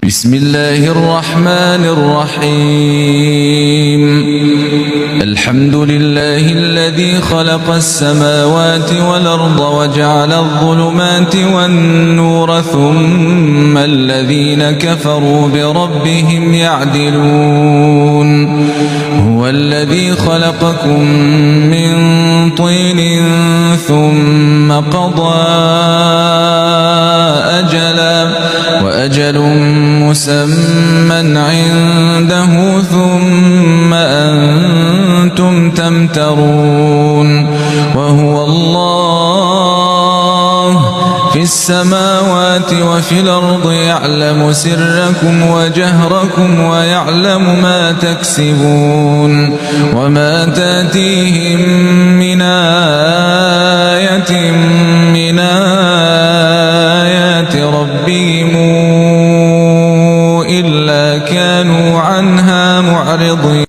بسم الله الرحمن الرحيم. الحمد لله الذي خلق السماوات والأرض وجعل الظلمات والنور ثم الذين كفروا بربهم يعدلون. هو الذي خلقكم من طين ثم قضى أجلا وأجل مسمى عنده ثم أنتم تمترون. وهو الله في السماوات وفي الأرض يعلم سركم وجهركم ويعلم ما تكسبون. وما تأتيهم من آية من آيات ربهم إلا كانوا عنها معرضين.